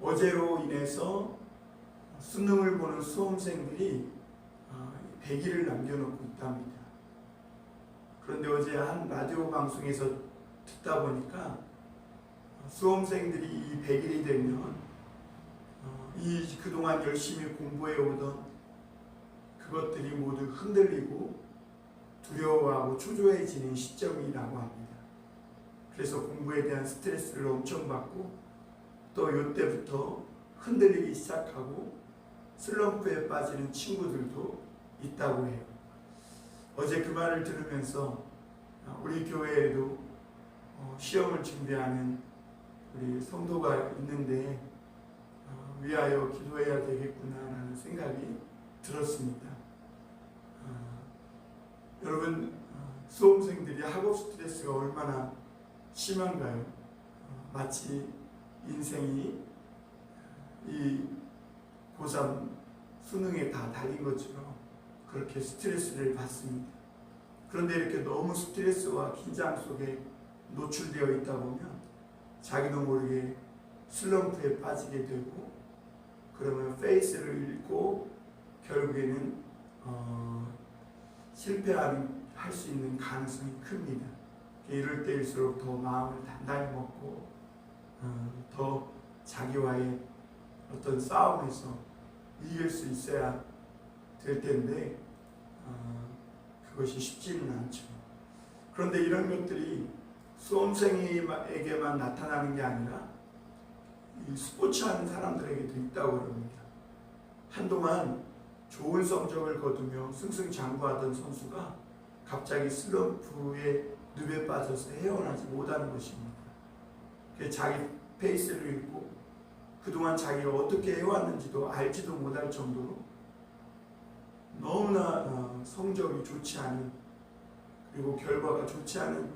어제로 인해서 수능을 보는 수험생들이 100일을 남겨놓고 있답니다. 그런데 어제 한 라디오 방송에서 듣다 보니까 수험생들이 이 100일이 되면 이 그동안 열심히 공부해 오던 그것들이 모두 흔들리고 두려워하고 초조해지는 시점이라고 합니다. 그래서 공부에 대한 스트레스를 엄청 받고 또 이때부터 흔들리기 시작하고 슬럼프에 빠지는 친구들도 있다고 해요. 어제 그 말을 들으면서 우리 교회에도 시험을 준비하는 우리 성도가 있는데 위하여 기도해야 되겠구나라는 생각이 들었습니다. 여러분, 수험생들이 학업 스트레스가 얼마나 심한가요? 마치 인생이 이 고3 수능에 다 달린 것처럼 그렇게 스트레스를 받습니다. 그런데 이렇게 너무 스트레스와 긴장 속에 노출되어 있다 보면 자기도 모르게 슬럼프에 빠지게 되고, 그러면 페이스를 잃고 결국에는 실패하는 할 수 있는 가능성이 큽니다. 이럴 때일수록 더 마음을 단단히 먹고 더 자기와의 어떤 싸움에서 이길 수 있어야 될 텐데 그것이 쉽지는 않죠. 그런데 이런 것들이 수험생에게만 나타나는 게 아니라 이 스포츠 하는 사람들에게도 있다고 합니다. 한동안 좋은 성적을 거두며 승승장구하던 선수가 갑자기 슬럼프의 늪에 빠져서 헤어나지 못하는 것입니다. 자기 페이스를 잃고 그동안 자기가 어떻게 해왔는지도 알지도 못할 정도로 너무나 성적이 좋지 않은, 그리고 결과가 좋지 않은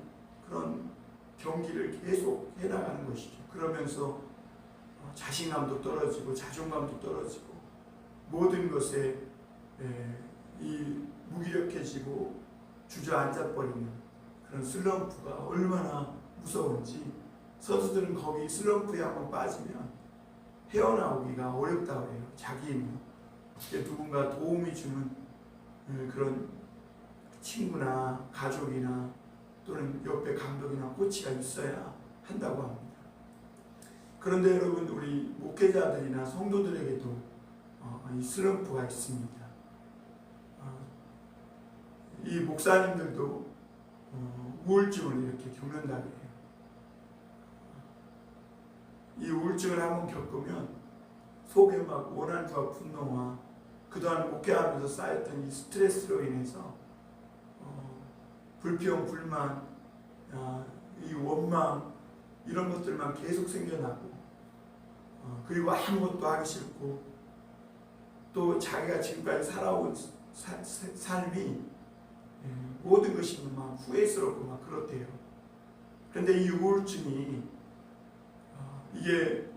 그런 경기를 계속 해나가는 것이죠. 그러면서 자신감도 떨어지고 자존감도 떨어지고 모든 것에 이 무기력해지고 주저앉아버리는 그런 슬럼프가 얼마나 무서운지, 선수들은 거기 슬럼프에 한번 빠지면 헤어나오기가 어렵다고 해요. 자기 힘으로. 누군가 도움이 주는 그런 친구나 가족이나 또는 옆에 감독이나 코치가 있어야 한다고 합니다. 그런데 여러분, 우리 목회자들이나 성도들에게도 이 슬럼프가 있습니다. 이 목사님들도 우울증을 이렇게 겪는다고 해요. 이 우울증을 한번 겪으면 속에 막 원한과 분노와 그동안 목회하면서 쌓였던 이 스트레스로 인해서 불평, 불만, 이 원망 이런 것들만 계속 생겨나고 그리고 아무것도 하기 싫고 또 자기가 지금까지 살아온 삶이 모든 것이 막 후회스럽고 막 그렇대요. 그런데 이 우울증이 이게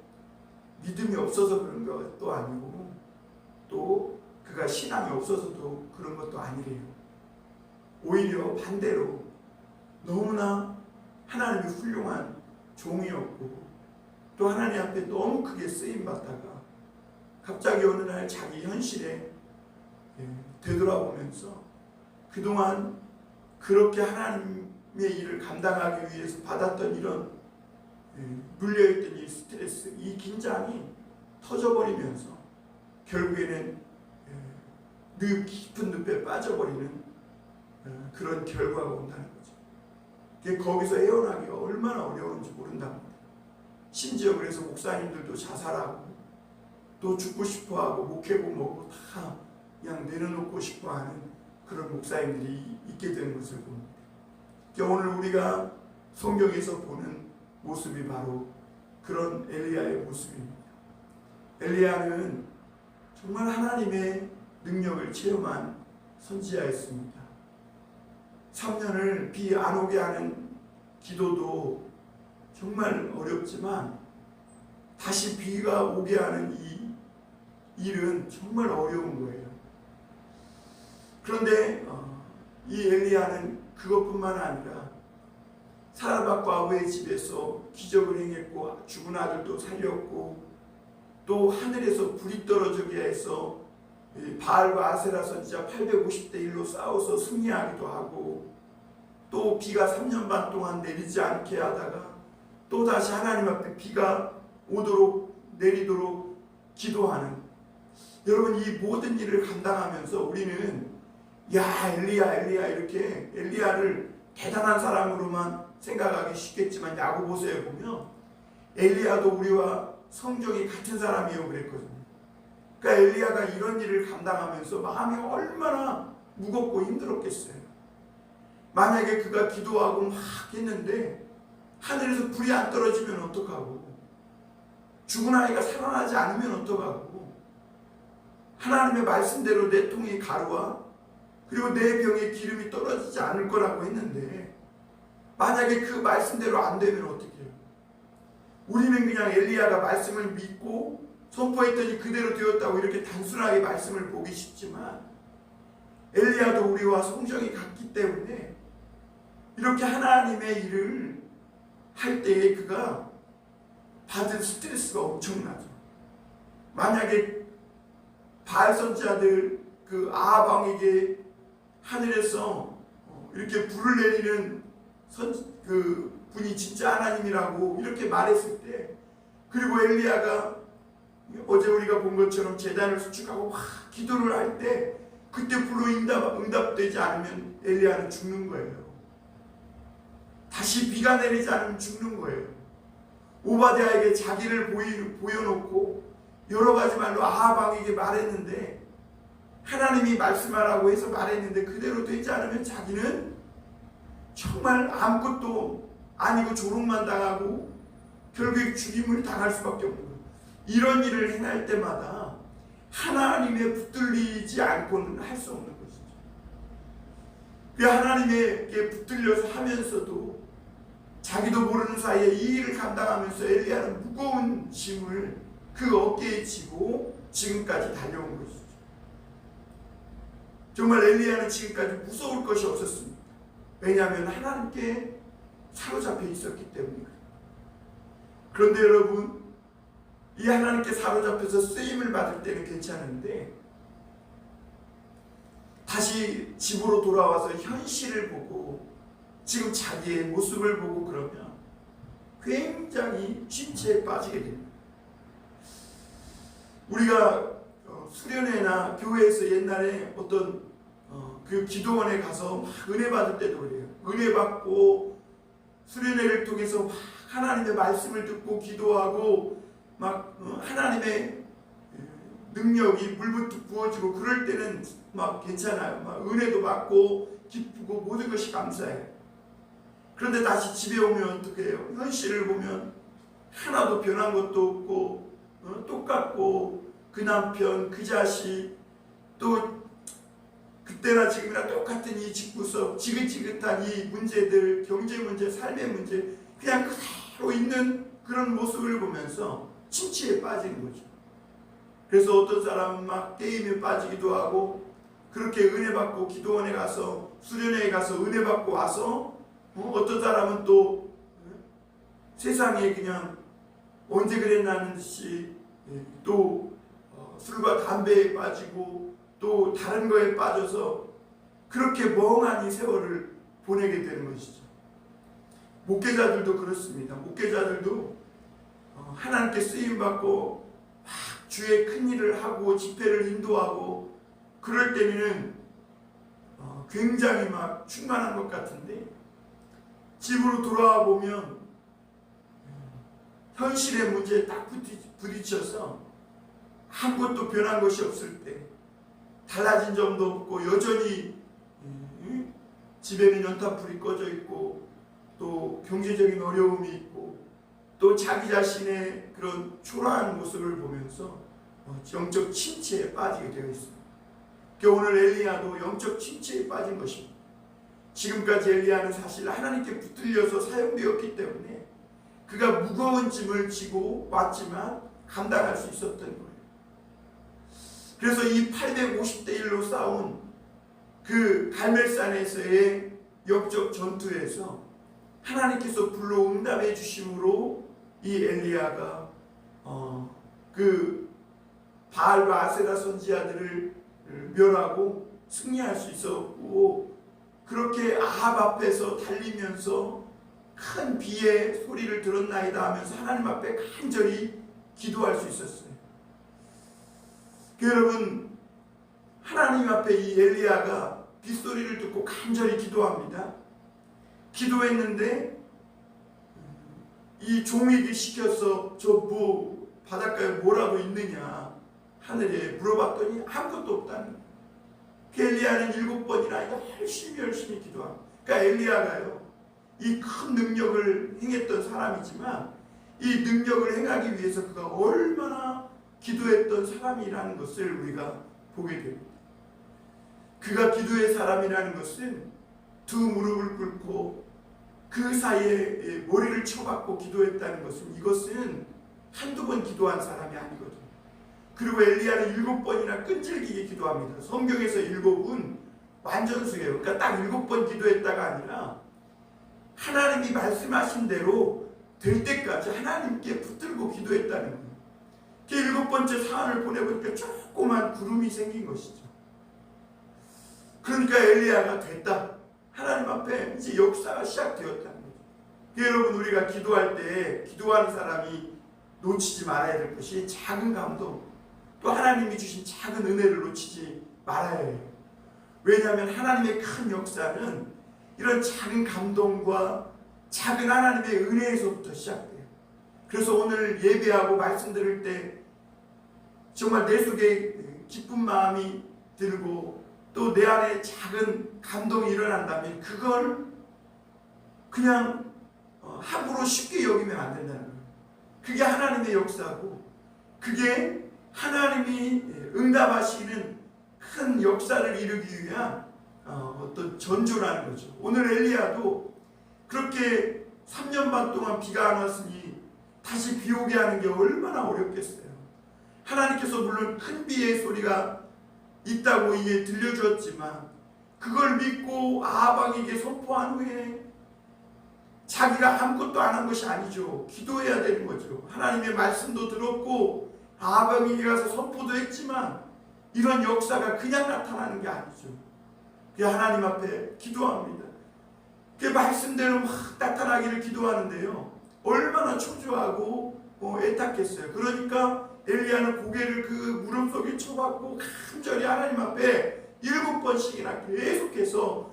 믿음이 없어서 그런 것도 아니고 또 그가 신앙이 없어서도 그런 것도 아니래요. 오히려 반대로 너무나 하나님이 훌륭한 종이었고 또 하나님 앞에 너무 크게 쓰임받다가 갑자기 어느 날 자기 현실에 되돌아보면서 그동안 그렇게 하나님의 일을 감당하기 위해서 받았던 이런 물려있던 이 스트레스, 이 긴장이 터져버리면서 결국에는 깊은 늪에 빠져버리는 그런 결과가 온다는 거죠. 거기서 헤어나기가 얼마나 어려운지 모른답니다. 심지어 그래서 목사님들도 자살하고 또 죽고 싶어하고 목회고 뭐고 다 그냥 내려놓고 싶어하는 그런 목사님들이 있게 되는 것을 봅니다. 오늘 우리가 성경에서 보는 모습이 바로 그런 엘리야의 모습입니다. 엘리야는 정말 하나님의 능력을 체험한 선지자였습니다. 3년을 비 안 오게 하는 기도도 정말 어렵지만 다시 비가 오게 하는 이 일은 정말 어려운 거예요. 그런데 이 엘리야는 그것뿐만 아니라 사라밧과 아우의 집에서 기적을 행했고 죽은 아들도 살렸고 또 하늘에서 불이 떨어지게 해서 바알과 아세라 선지자 850대 1로 싸워서 승리하기도 하고, 또 비가 3년 반 동안 내리지 않게 하다가 또 다시 하나님 앞에 비가 오도록 내리도록 기도하는, 여러분 이 모든 일을 감당하면서 우리는 야 엘리야 이렇게 엘리야를 대단한 사람으로만 생각하기 쉽겠지만 야고보서에 보면 엘리야도 우리와 성정이 같은 사람이요 그랬거든요. 그러니까 엘리야가 이런 일을 감당하면서 마음이 얼마나 무겁고 힘들었겠어요. 만약에 그가 기도하고 막 했는데 하늘에서 불이 안 떨어지면 어떡하고, 죽은 아이가 살아나지 않으면 어떡하고, 하나님의 말씀대로 내 통에 가루와 그리고 내 병에 기름이 떨어지지 않을 거라고 했는데 만약에 그 말씀대로 안 되면 어떻게 해요? 우리는 그냥 엘리야가 말씀을 믿고 선포했더니 그대로 되었다고 이렇게 단순하게 말씀을 보기 쉽지만, 엘리야도 우리와 성정이 같기 때문에 이렇게 하나님의 일을 할 때에 그가 받은 스트레스가 엄청나죠. 만약에 바알 선지자들 그 아합 왕에게 하늘에서 이렇게 불을 내리는 그 분이 진짜 하나님이라고 이렇게 말했을 때, 그리고 엘리야가 어제 우리가 본 것처럼 제단을 수축하고 기도를 할 때 그때 불로 응답되지 않으면 엘리야는 죽는 거예요. 다시 비가 내리지 않으면 죽는 거예요. 오바댜에게 자기를 보여놓고 여러 가지 말로 아합 왕에게 말했는데, 하나님이 말씀하라고 해서 말했는데 그대로 되지 않으면 자기는 정말 아무것도 아니고 조롱만 당하고 결국에 죽임을 당할 수밖에 없는 거예요. 이런 일을 행할 때마다 하나님에 붙들리지 않고는 할 수 없는 것이죠. 그 하나님에게 붙들려서 하면서도 자기도 모르는 사이에 이 일을 감당하면서 엘리야는 무거운 짐을 그 어깨에 지고 지금까지 달려온 것이죠. 정말 엘리야는 지금까지 무서울 것이 없었습니다. 왜냐하면 하나님께 사로잡혀 있었기 때문입니다. 그런데 여러분, 이 하나님께 사로잡혀서 쓰임을 받을 때는 괜찮은데 다시 집으로 돌아와서 현실을 보고 지금 자기의 모습을 보고 그러면 굉장히 침체에 빠지게 됩니다. 우리가 수련회나 교회에서 옛날에 어떤 그 기도원에 가서 막 은혜 받을 때도 그래요. 은혜 받고 수련회를 통해서 막 하나님의 말씀을 듣고 기도하고 막 하나님의 능력이 물부터 부어지고 그럴 때는 막 괜찮아요. 막 은혜도 받고 기쁘고 모든 것이 감사해요. 그런데 다시 집에 오면 어떻게 해요? 현실을 보면 하나도 변한 것도 없고 똑같고 그 남편, 그 자식, 또 그때나 지금이나 똑같은 이 집구석, 지긋지긋한 이 문제들, 경제 문제, 삶의 문제, 그냥 그대로 있는 그런 모습을 보면서 침체에 빠지는 거죠. 그래서 어떤 사람은 막 게임에 빠지기도 하고, 그렇게 은혜 받고 기도원에 가서 수련회에 가서 은혜 받고 와서 어떤 사람은 또 세상에 그냥 언제 그랬나는 듯이 또 술과 담배에 빠지고 또 다른 거에 빠져서 그렇게 멍하니 세월을 보내게 되는 것이죠. 목회자들도 그렇습니다. 목회자들도 하나님께 쓰임받고 막 주의 큰 일을 하고 집회를 인도하고 그럴 때는 굉장히 막 충만한 것 같은데 집으로 돌아와 보면 현실의 문제에 딱 부딪혀서 아무것도 변한 것이 없을 때, 달라진 점도 없고 여전히 집에는 연탄불이 꺼져 있고 또 경제적인 어려움이 있고 또 자기 자신의 그런 초라한 모습을 보면서 영적 침체에 빠지게 되어 있습니다. 오늘 엘리야도 영적 침체에 빠진 것입니다. 지금까지 엘리야는 사실 하나님께 붙들려서 사용되었기 때문에 그가 무거운 짐을 지고 왔지만 감당할 수 있었던 거예요. 그래서 이 850대 1로 싸운 그 갈멜산에서의 영적 전투에서 하나님께서 불로 응답해 주심으로 이 엘리야가 그 그 바알과 아세라 선지자들을 멸하고 승리할 수 있었고, 그렇게 아합 앞에서 달리면서 큰 비의 소리를 들었나이다 하면서 하나님 앞에 간절히 기도할 수 있었어요. 여러분, 하나님 앞에 이 엘리야가 빗소리를 듣고 간절히 기도합니다. 기도했는데 이 종에게 시켜서 저 바닷가에 뭐라도 있느냐 하늘에 물어봤더니 아무것도 없다는 거예요. 엘리야는 7번이나 열심히 기도합니다. 그러니까 엘리야가요, 이 큰 능력을 행했던 사람이지만 이 능력을 행하기 위해서 그가 얼마나 기도했던 사람이라는 것을 우리가 보게 됩니다. 그가 기도의 사람이라는 것은 두 무릎을 꿇고 그 사이에 머리를 쳐박고 기도했다는 것은, 이것은 한두 번 기도한 사람이 아니거든요. 그리고 엘리야는 7번이나 끈질기게 기도합니다. 성경에서 7은 완전수예요. 그러니까 딱 7번 기도했다가 아니라 하나님이 말씀하신 대로 될 때까지 하나님께 붙들고 기도했다는 거예요. 그 7번째 사안을 보내보니까 조그만 구름이 생긴 것이죠. 그러니까 엘리야가 됐다. 하나님 앞에 이제 역사가 시작되었다는 거죠. 여러분, 우리가 기도할 때 기도하는 사람이 놓치지 말아야 될 것이 작은 감동, 또 하나님이 주신 작은 은혜를 놓치지 말아야 해요. 왜냐하면 하나님의 큰 역사는 이런 작은 감동과 작은 하나님의 은혜에서부터 시작돼요. 그래서 오늘 예배하고 말씀 들을 때 정말 내 속에 기쁜 마음이 들고 또 내 안에 작은 감동이 일어난다면 그걸 그냥 함부로 쉽게 여기면 안 된다는 거예요. 그게 하나님의 역사고, 그게 하나님이 응답하시는 큰 역사를 이루기 위한 어떤 전조라는 거죠. 오늘 엘리야도 그렇게 3년 반 동안 비가 안 왔으니 다시 비 오게 하는 게 얼마나 어렵겠어요. 하나님께서 물론 큰 비의 소리가 있다고 이게 들려주었지만 그걸 믿고 아합에게 선포한 후에 자기가 아무것도 안 한 것이 아니죠. 기도해야 되는 거죠. 하나님의 말씀도 들었고 아합에게 가서 선포도 했지만 이런 역사가 그냥 나타나는 게 아니죠. 그 하나님 앞에 기도합니다. 그 말씀대로 막 나타나기를 기도하는데요, 얼마나 초조하고 애타겠어요. 그러니까 엘리야는 고개를 그 무릎 속에 쳐박고 간절히 하나님 앞에 7번씩이나 계속해서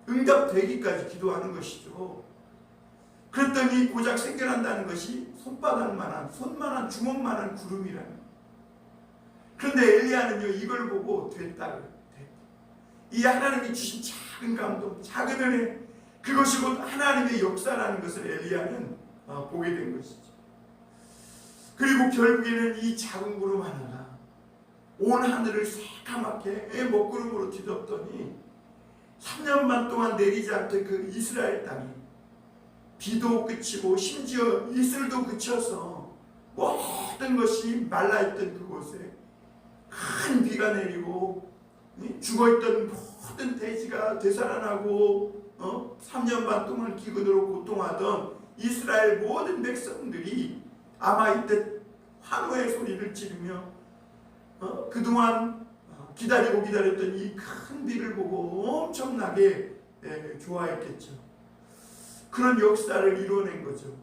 응답되기까지 기도하는 것이죠. 그랬더니 고작 생겨난다는 것이 손만한 주먹만한 구름이라는 거예요. 그런데 엘리야는요, 이걸 보고 됐다. 이 하나님이 주신 작은 감동, 작은 은혜, 그것이 곧 하나님의 역사라는 것을 엘리야는 보게 된 것이죠. 그리고 결국에는 이 작은 구름 하나가 온 하늘을 새까맣게 먹구름으로 뒤덮더니 3년 반 동안 내리지 않던 그 이스라엘 땅이 비도 그치고 심지어 이슬도 그쳐서 모든 것이 말라있던 그곳에 큰 비가 내리고 죽어있던 모든 돼지가 되살아나고 3년 반 동안 기근으로 고통하던 이스라엘 모든 백성들이 아마 이때 환호의 소리를 지르며 그동안 기다리고 기다렸던 이 큰 비를 보고 엄청나게 좋아했겠죠. 그런 역사를 이루어낸 거죠.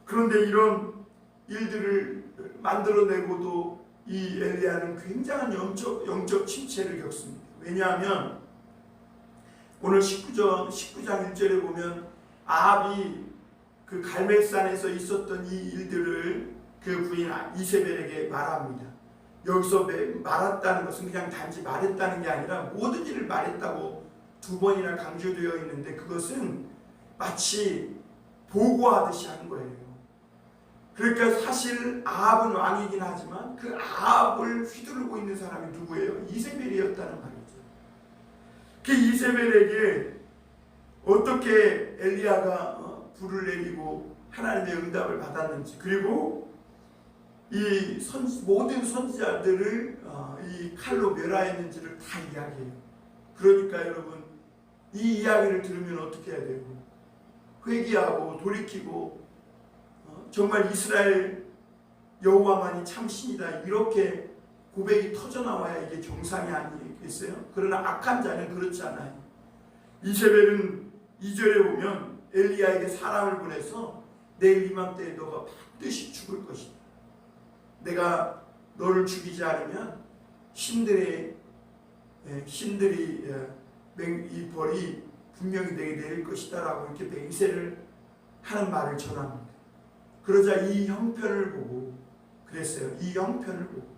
그런데 이런 일들을 만들어내고도 이 엘리야는 굉장한 영적 침체를 겪습니다. 왜냐하면 오늘 19장 1절에 보면 아합이 그 갈멜산에서 있었던 이 일들을 그 부인 이세벨에게 말합니다. 여기서 말했다는 것은 그냥 단지 말했다는 게 아니라 모든 일을 말했다고 2번이나 강조되어 있는데, 그것은 마치 보고하듯이 하는 거예요. 그러니까 사실 아합은 왕이긴 하지만 그 아합을 휘두르고 있는 사람이 누구예요? 이세벨이었다는 말이죠. 그 이세벨에게 어떻게 엘리야가 불을 내리고 하나님의 응답을 받았는지, 그리고 이 모든 선지자들을 이 칼로 멸하였는지를 다 이야기해요. 그러니까 여러분, 이 이야기를 들으면 어떻게 해야 되고, 회개하고 돌이키고 정말 이스라엘 여호와만이 참신이다 이렇게 고백이 터져나와야 이게 정상이 아니겠어요? 그러나 악한 자는 그렇지 않아요. 이세벨은 2절에 보면 엘리야에게 사람을 보내서 내일 이맘때에 너가 반드시 죽을 것이다. 내가 너를 죽이지 않으면 신들이 이 벌이 분명히 내게 내릴 것이다 라고 이렇게 맹세를 하는 말을 전합니다. 그러자 이 형편을 보고 그랬어요. 이 형편을 보고.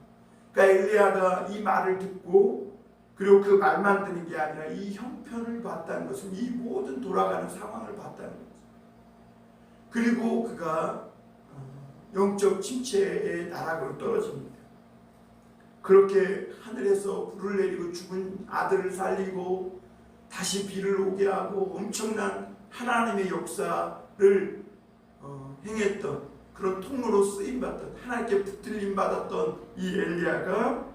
그러니까 엘리야가 이 말을 듣고 그리고 그 말만 듣는 게 아니라 이 형편을 봤다는 것은 이 모든 돌아가는 상황을 봤다는 거죠. 그리고 그가 영적 침체의 나락으로 떨어집니다. 그렇게 하늘에서 불을 내리고 죽은 아들을 살리고 다시 비를 오게 하고 엄청난 하나님의 역사를 행했던 그런 통로로 쓰임받던 하나님께 붙들림 받았던 이 엘리야가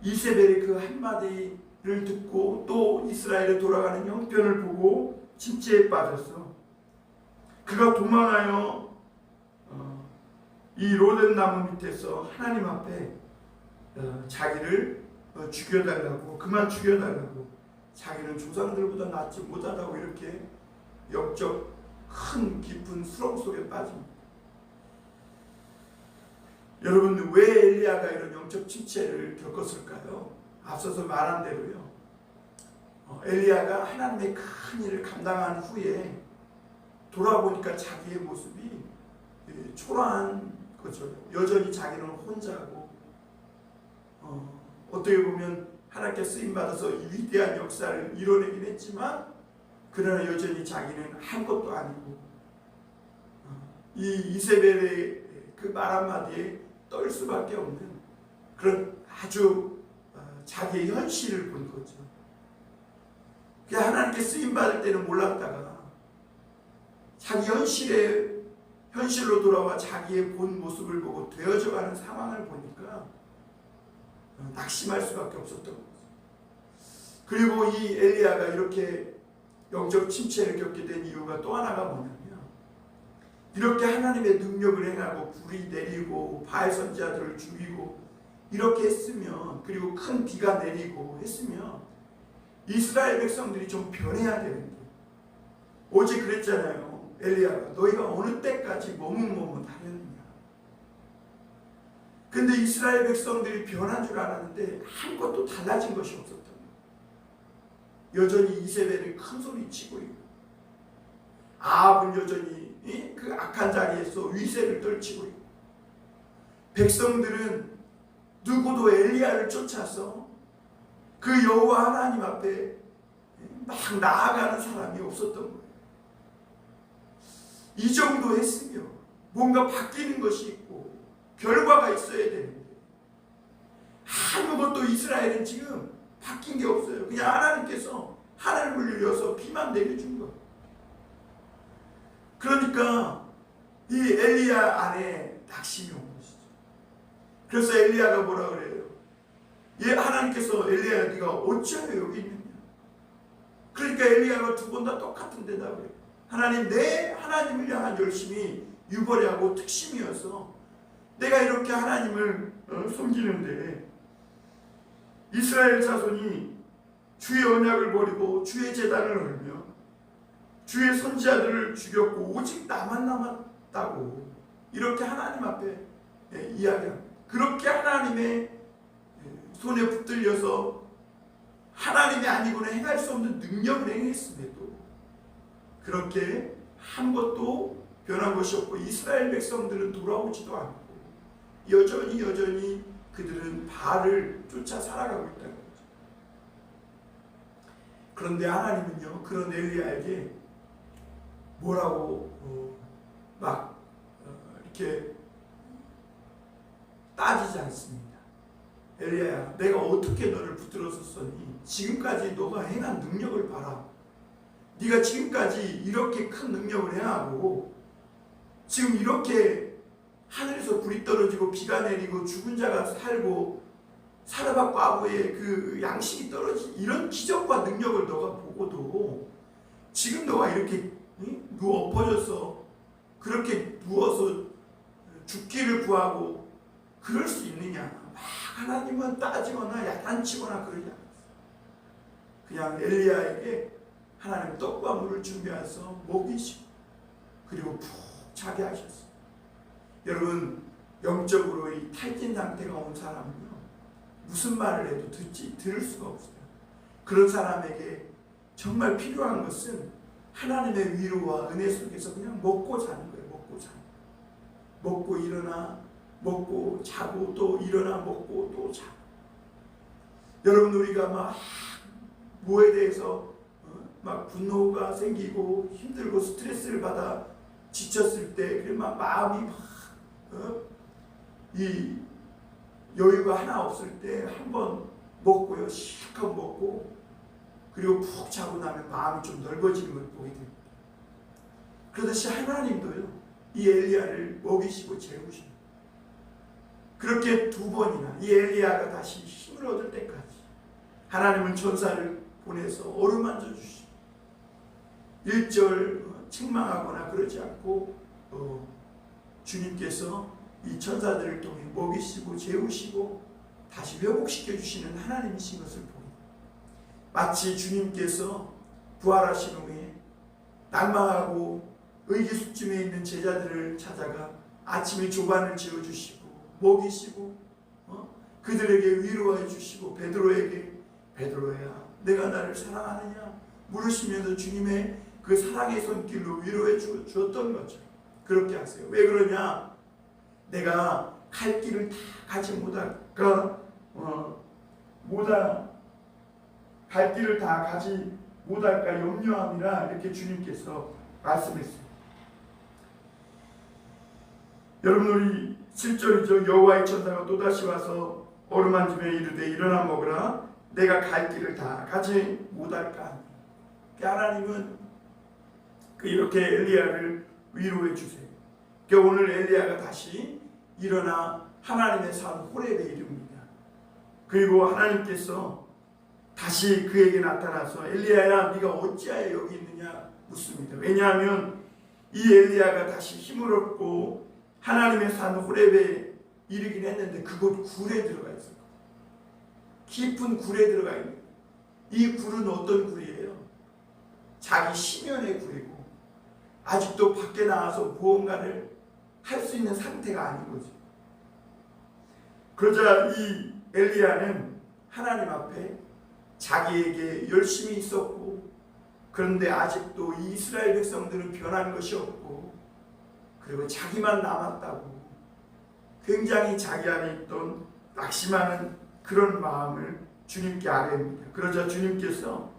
이세벨의 그 한마디를 듣고 또 이스라엘에 돌아가는 형편을 보고 침체에 빠져서 그가 도망하여 이 로뎀 나무 밑에서 하나님 앞에 자기를 죽여달라고 그만 죽여달라고 자기는 조상들보다 낫지 못하다고 이렇게 영적 큰 깊은 수렁 속에 빠집니다. 여러분 왜 엘리야가 이런 영적 침체를 겪었을까요? 앞서서 말한 대로요. 엘리야가 하나님의 큰 일을 감당한 후에 돌아보니까 자기의 모습이 초라한 거죠. 여전히 자기는 혼자고 어떻게 보면 하나님께 쓰임받아서 위대한 역사를 이뤄내긴 했지만 그러나 여전히 자기는 아무것도 아니고 이 이세벨의 그 말 한마디에 떨 수밖에 없는 그런 아주 자기의 현실을 본 거죠. 하나님께 쓰임받을 때는 몰랐다가 자기 현실로 돌아와 자기의 본 모습을 보고 되어져가는 상황을 보니까 낙심할 수밖에 없었던 거죠. 그리고 이 엘리야가 이렇게 영적 침체를 겪게 된 이유가 또 하나가 뭐냐면 이렇게 하나님의 능력을 행하고 불이 내리고 바알 선지자들을 죽이고 이렇게 했으면 그리고 큰 비가 내리고 했으면 이스라엘 백성들이 좀 변해야 되는데 어제 그랬잖아요. 엘리야가 너희가 어느 때까지 머뭇머뭇하였느냐. 근데 이스라엘 백성들이 변한 줄 알았는데 아무것도 달라진 것이 없었던 거예요. 여전히 이세벨을 큰 소리 치고 있고 아합은 여전히 그 악한 자리에서 위세를 떨치고 있고 백성들은 누구도 엘리야를 쫓아서 그 여호와 하나님 앞에 막 나아가는 사람이 없었던 거예요. 이 정도 했으면 뭔가 바뀌는 것이 있고 결과가 있어야 되는데 아무것도 이스라엘은 지금 바뀐 게 없어요. 그냥 하나님께서 하늘을 열려서 비만 내려준 거예요. 그러니까 이 엘리야 안에 낙심이 온 것이죠. 그래서 엘리야가 뭐라 그래요? 하나님께서 엘리야 네가 어찌하여 여기 있느냐. 그러니까 엘리야가 두 번 다 똑같은 대답을 해요. 하나님 내 하나님을 향한 열심이 유벌하고 특심이어서 내가 이렇게 하나님을 섬기는데 이스라엘 자손이 주의 언약을 버리고 주의 제단을 헐며 주의 선지자들을 죽였고 오직 나만 남았다고 이렇게 하나님 앞에 이야기합니다. 그렇게 하나님의 손에 붙들려서 하나님이 아니고는 행할 수 없는 능력을 행했음에도 그렇게 아무것도 변한 것이 없고 이스라엘 백성들은 돌아오지도 않고 여전히 그들은 바알을 쫓아 살아가고 있다는 거죠. 그런데 하나님은요 그런 엘리야에게 뭐라고 이렇게 따지지 않습니다. 엘리야야 내가 어떻게 너를 붙들었었니? 지금까지 너가 행한 능력을 봐라. 네가 지금까지 이렇게 큰 능력을 행하고 지금 이렇게 하늘에서 불이 떨어지고 비가 내리고 죽은 자가 살고 사르밧 과부의 그 양식이 떨어진 이런 기적과 능력을 너가 보고도 지금 너가 이렇게 누워 엎어져서 그렇게 누워서 죽기를 구하고 그럴 수 있느냐? 막 하나님은 따지거나 야단치거나 그러지 않았어요. 그냥 엘리야에게 하나님 떡과 물을 준비해서 먹이시고 그리고 푹 자게 하셨어요. 여러분, 영적으로 이 탈진 상태가 온 사람은요, 무슨 말을 해도 들을 수가 없어요. 그런 사람에게 정말 필요한 것은 하나님의 위로와 은혜 속에서 그냥 먹고 자는 거예요. 먹고 자는 거예요. 먹고 일어나, 먹고 자고 또 일어나, 먹고 또 자고. 여러분, 우리가 막 뭐에 대해서 막 분노가 생기고 힘들고 스트레스를 받아 지쳤을 때 막 마음이 이 여유가 하나 없을 때 한번 먹고요, 실컷 먹고 그리고 푹 자고 나면 마음이 좀 넓어지는 걸 보게 됩니다. 그러듯이 하나님도요, 이 엘리야를 먹이시고 재우시고 그렇게 2번이나 이 엘리야가 다시 힘을 얻을 때까지 하나님은 천사를 보내서 어루만져 주시고 1절 책망하거나 그러지 않고 주님께서 이 천사들을 통해 먹이시고 재우시고 다시 회복시켜 주시는 하나님이신 것을 보입니다. 마치 주님께서 부활하신 후에 낭망하고 의기소침해 있는 제자들을 찾아가 아침에 조반을 지어주시고 먹이시고 그들에게 위로해 주시고 베드로에게 베드로야 내가 나를 사랑하느냐 물으시면서 주님의 그 사랑의 손길로 위로해 주었던 것처럼 그렇게 하세요. 왜 그러냐? 내가 갈 길을 다 가지 갈 길을 다 가지 못할까 염려함이라 이렇게 주님께서 말씀했어요. 여러분, 우리 7절이죠. 여호와의 천사가 또다시 와서 어루만짐에 이르되 일어나 먹으라 내가 갈 길을 다 가지 못할까. 하나님은 이렇게 엘리야를 위로해 주세요. 오늘 엘리야가 다시 일어나 하나님의 산 호렙에 이릅니다. 그리고 하나님께서 다시 그에게 나타나서 엘리야야 네가 어찌하여 여기 있느냐 묻습니다. 왜냐하면 이 엘리야가 다시 힘을 얻고 하나님의 산 호렙에 이르긴 했는데 그곳 굴에 들어가 있어요. 깊은 굴에 들어가 있는 이 굴은 어떤 굴이에요? 자기 심연의 굴이고 아직도 밖에 나와서 무언가를 할 수 있는 상태가 아닌 거죠. 그러자 이 엘리야는 하나님 앞에 자기에게 열심히 있었고 그런데 아직도 이 이스라엘 백성들은 변한 것이 없고 그리고 자기만 남았다고 굉장히 자기 안에 있던 낙심하는 그런 마음을 주님께 아뢰입니다. 그러자 주님께서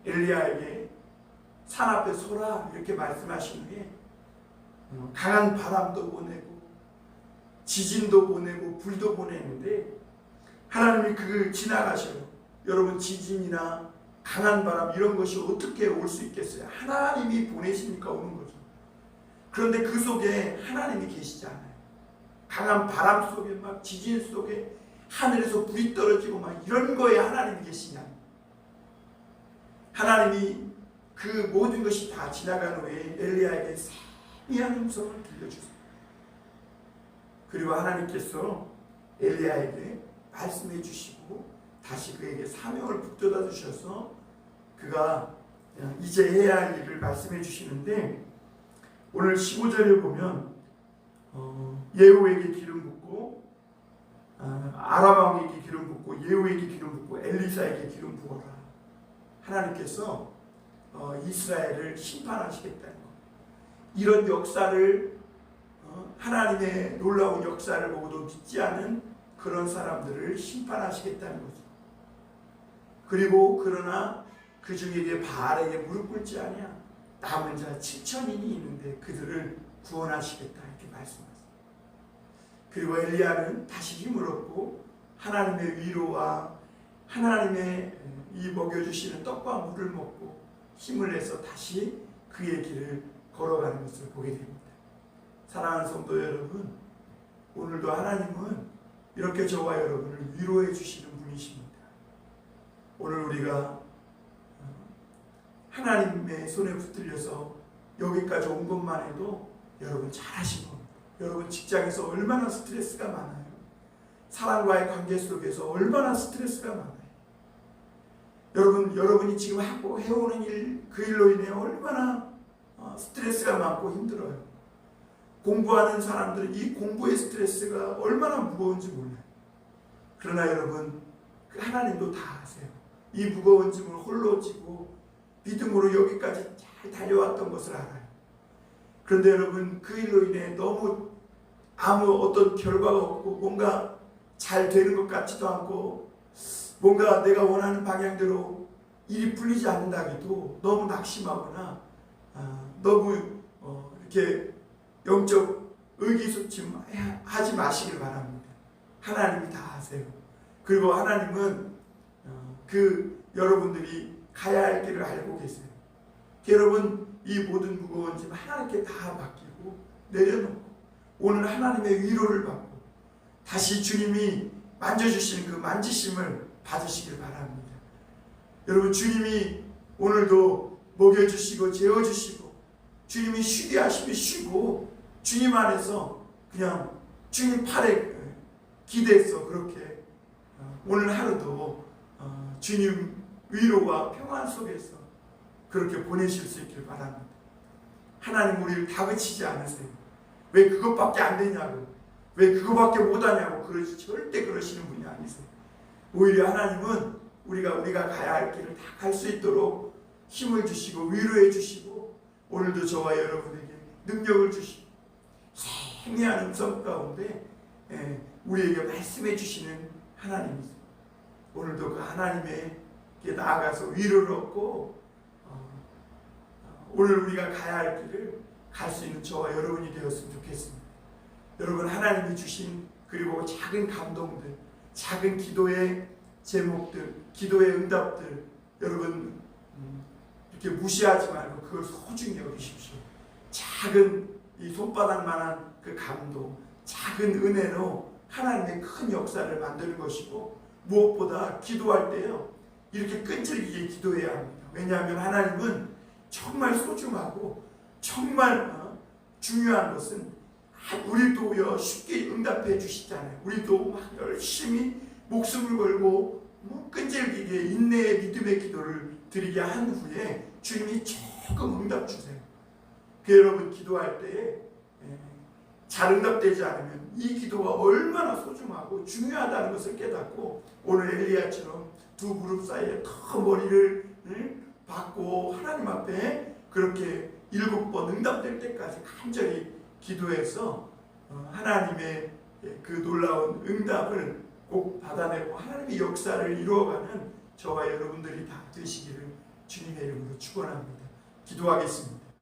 엘리야에게 산 앞에 서라 이렇게 말씀하신 후에 강한 바람도 보내고 지진도 보내고 불도 보내는데 하나님이 그 지나가셔요. 여러분, 지진이나 강한 바람 이런 것이 어떻게 올 수 있겠어요? 하나님이 보내시니까 오는 거죠. 그런데 그 속에 하나님이 계시지 않아요. 강한 바람 속에 막 지진 속에 하늘에서 불이 떨어지고 막 이런 거에 하나님이 계시냐? 하나님이 그 모든 것이 다 지나간 후에 엘리야에게 세미한 음성을 들려주세요. 그리고 하나님께서 엘리야에게 말씀해 주시고 다시 그에게 사명을 붙들어 주셔서 그가 이제 해야 할 일을 말씀해 주시는데 오늘 15절에 보면 예후에게 기름 붓고 아람 왕에게 기름 붓고 예후에게 기름 붓고 엘리사에게 기름 부어라. 하나님께서 이스라엘을 심판하시겠다는 것. 이런 역사를 하나님의 놀라운 역사를 보고도 믿지 않은 그런 사람들을 심판하시겠다는 거죠. 그리고 그러나 그 중에 바알에게 무릎 꿇지 아니야. 남은 자 7,000인이 있는데 그들을 구원하시겠다 이렇게 말씀하세요. 그리고 엘리야는 다시 힘을 얻고 하나님의 위로와 하나님의 이 먹여주시는 떡과 물을 먹고 힘을 내서 다시 그의 길을 걸어가는 것을 보게 됩니다. 사랑하는 성도 여러분, 오늘도 하나님은 이렇게 저와 여러분을 위로해 주시는 분이십니다. 오늘 우리가 하나님의 손에 붙들려서 여기까지 온 것만 해도 여러분 잘하신 겁니다. 여러분 직장에서 얼마나 스트레스가 많아요. 사람과의 관계 속에서 얼마나 스트레스가 많아요. 여러분이 지금 하고 해오는 일, 그 일로 인해 얼마나 스트레스가 많고 힘들어요. 공부하는 사람들은 이 공부의 스트레스가 얼마나 무거운지 몰라요. 그러나 여러분, 하나님도 다 아세요. 이 무거운 짐을 홀로 지고 믿음으로 여기까지 잘 달려왔던 것을 알아요. 그런데 여러분, 그 일로 인해 너무 아무 어떤 결과가 없고 뭔가 잘 되는 것 같지도 않고 뭔가 내가 원하는 방향대로 일이 풀리지 않는다기도 너무 낙심하거나 너무 이렇게 영적 의기소침하지 마시길 바랍니다. 하나님이 다 아세요. 그리고 하나님은 여러분들이 가야 할 길을 알고 계세요. 여러분, 이 모든 무거운 짐 하나님께 다 맡기고 내려놓고 오늘 하나님의 위로를 받고 다시 주님이 만져주시는 그 만지심을 받으시길 바랍니다. 여러분, 주님이 오늘도 먹여주시고 재워주시고 주님이 쉬게 하시면 쉬고 주님 안에서 그냥 주님 팔에 기대서 그렇게 오늘 하루도 주님 위로와 평안 속에서 그렇게 보내실 수 있길 바랍니다. 하나님 우리를 다그치지 않으세요. 왜 그것밖에 안 되냐고, 왜 그것밖에 못하냐고 절대 그러시는 분이 아니세요. 오히려 하나님은 우리가 가야 할 길을 다 갈 수 있도록 힘을 주시고 위로해 주시고 오늘도 저와 여러분에게 능력을 주시고 세미한 음성 가운데 우리에게 말씀해 주시는 하나님이세요. 오늘도 그 하나님에게 나아가서 위로를 얻고 오늘 우리가 가야 할 길을 갈 수 있는 저와 여러분이 되었으면 좋겠습니다. 여러분, 하나님이 주신 그리고 작은 감동들, 작은 기도의 제목들, 기도의 응답들, 여러분 이렇게 무시하지 말고 그걸 소중히 여기십시오. 작은 이 손바닥만한 그 감동, 작은 은혜로 하나님의 큰 역사를 만드는 것이고 무엇보다 기도할 때요 이렇게 끈질기게 기도해야 합니다. 왜냐하면 하나님은 정말 소중하고 정말 중요한 것은 우리도 쉽게 응답해 주시잖아요. 우리도 막 열심히 목숨을 걸고 끈질기게 인내의 믿음의 기도를 드리게 한 후에 주님이 조금 응답 주세요. 여러분, 기도할 때에 잘 응답되지 않으면 이 기도가 얼마나 소중하고 중요하다는 것을 깨닫고 오늘 엘리야처럼 두 무릎 사이에 더 머리를 받고 하나님 앞에 그렇게 7번 응답될 때까지 간절히 기도해서 하나님의 그 놀라운 응답을 꼭 받아내고 하나님의 역사를 이루어가는 저와 여러분들이 다 되시기를 주님의 이름으로 축원합니다. 기도하겠습니다.